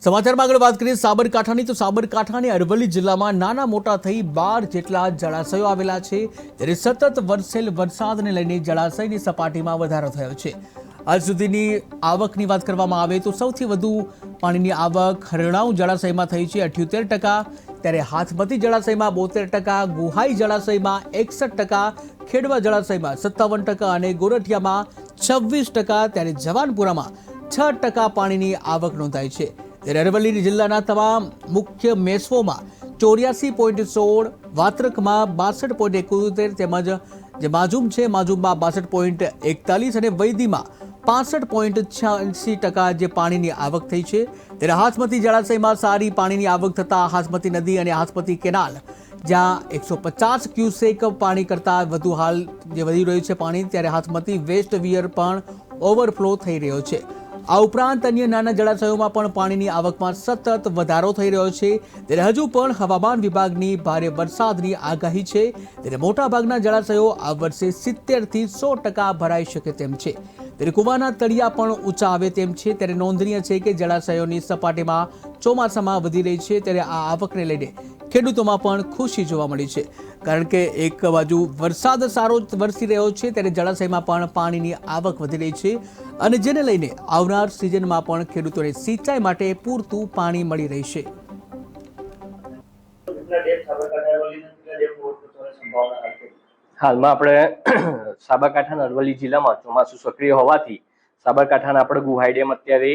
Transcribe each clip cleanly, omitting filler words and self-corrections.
સમાચારમાં આગળ વાત કરીએ સાબરકાંઠાની તો સાબરકાંઠાની અરવલ્લી જિલ્લામાં નાના મોટા થઈ 12 જેટલા જળાશયો આવેલા છે ત્યારે સતત વરસેલ વરસાદને લઈને જળાશયની સપાટીમાં વધારો થયો છે। આજ સુધીની આવકની વાત કરવામાં આવે તો સૌથી વધુ પાણીની આવક હરણાઉ જળાશયમાં થઈ છે 78%, ત્યારે હાથમતી જળાશયમાં 72%, ગુહાઈ જળાશયમાં 61%, ખેડવા જળાશયમાં 57% અને ગોરઠિયામાં 26%, ત્યારે જવાનપુરામાં 6% પાણીની આવક નોંધાઈ છે। ત્યારે અરવલ્લી જિલ્લાના તમામ મુખ્ય મેસવોમાં 84.16, વાત્રકમાં 62.71, તેમજ જે માજુમ છે માજુમમાં 62.41 અને વૈદીમાં 65.86% જે પાણીની આવક થઈ છે। ત્યારે હાથમતી જળાશયમાં સારી પાણીની આવક થતાં હાથમતી નદી અને હાથમતી કેનાલ જ્યાં 150 ક્યુસેક પાણી કરતાં વધુ હાલ જે વધી રહ્યું છે પાણી, ત્યારે હાથમતી વેસ્ટ વિયર પણ ઓવરફ્લો થઈ રહ્યો છે। આ ઉપરાંત અન્ય નાના જળાશયોમાં પણ પાણીની આવકમાં સતત વધારો થઈ રહ્યો છે। ત્યારે હજુ પણ હવામાન વિભાગની ભારે વરસાદની આગાહી છે, ત્યારે મોટાભાગના જળાશયો આ વર્ષે 70 થી 100% ભરાઈ શકે તેમ છે। ત્યારે કુવાના તળિયા પણ ઊંચા આવે તેમ છે। ત્યારે નોંધનીય છે કે જળાશયોની સપાટીમાં ચોમાસામાં વધી રહી છે, ત્યારે આ આવકને લઈને ખેડૂતોમાં પણ ખુશી જોવા મળી છે, કારણ કે એક બાજુ વરસાદ સારો વરસી રહ્યો છે ત્યારે જળાશયમાં પણ પાણીની આવક વધી રહી છે અને જેને લઈને આવનાર સિઝનમાં પણ ખેડૂતોને સિંચાઈ માટે પૂરતું પાણી મળી રહેશે। હાલમાં આપણે સાબરકાંઠાના અરવલ્લી જિલ્લામાં ચોમાસું સક્રિય હોવાથી સાબરકાંઠાના આપણે ગુહાઈ ડેમ અત્યારે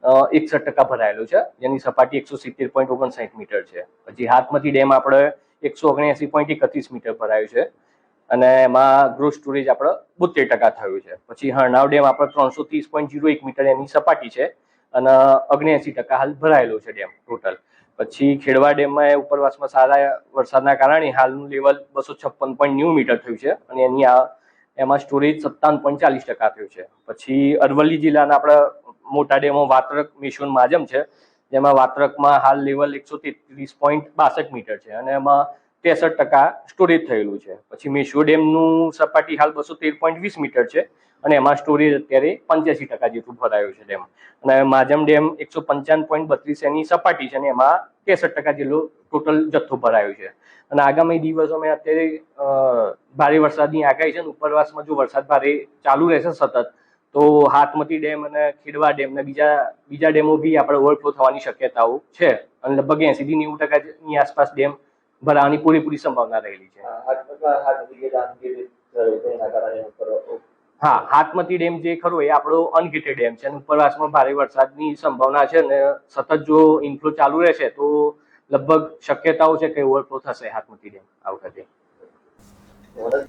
61% ભરાયેલો છે, જેની સપાટી 170.59 મીટર છે। પછી હાથમતી ડેમ આપણે 179.31 મીટર ભરાયું છે અને એમાં ગ્રોસ સ્ટોરેજ આપણે 72% થયું છે। પછી હરણાવ ડેમ આપણે 330.01 મીટર એની સપાટી છે અને 79% હાલ ભરાયેલો છે ડેમ ટોટલ। પછી ખેડવા ડેમમાં ઉપરવાસમાં સારા વરસાદના કારણે હાલનું લેવલ 256.90 મીટર થયું છે અને એમાં સ્ટોરેજ 57.40% થયું છે। પછી અરવલ્લી જિલ્લાના આપણે મોટા ડેમો વાત્રક, મેશ્વન, માજમ છે, જેમાં વાત્રકમાં હાલ લેવલ 133.62 મીટર છે અને એમાં 63% સ્ટોરેજ થયેલું છે। પછી મેશ્વો ડેમનું સપાટી હાલ 213.20 મીટર છે અને એમાં સ્ટોરેજ અત્યારે 85% જેટલું ભરાયું છે ડેમ। અને માજમ ડેમ 155.32 એની સપાટી છે અને એમાં 63% જેટલો ટોટલ જથ્થો ભરાયો છે। અને આગામી દિવસોમાં અત્યારે ભારે વરસાદની આગાહી છે, ઉપરવાસમાં જો વરસાદ ભારે ચાલુ રહેશે સતત તો હાથમતી ડેમ અને ખેડવા ડેમ ને બીજા ડેમો બી આપણે ઓવરફ્લો થવાની શક્યતાઓ છે અને લગભગ 80 થી 90% ની આસપાસ ડેમ ભરાવાની પૂરેપૂરી સંભાવના રહેલી છે। હા, હાથમતી ડેમ જે ખરો એ આપણો અનગેટેડ ડેમ છે અને ઉપરવાસમાં ભારે વરસાદની સંભાવના છે અને સતત જો ઇનફ્લો ચાલુ રહેશે તો લગભગ શક્યતાઓ છે કે ઓવરફ્લો થશે હાથમતી ડેમ આ વખતે।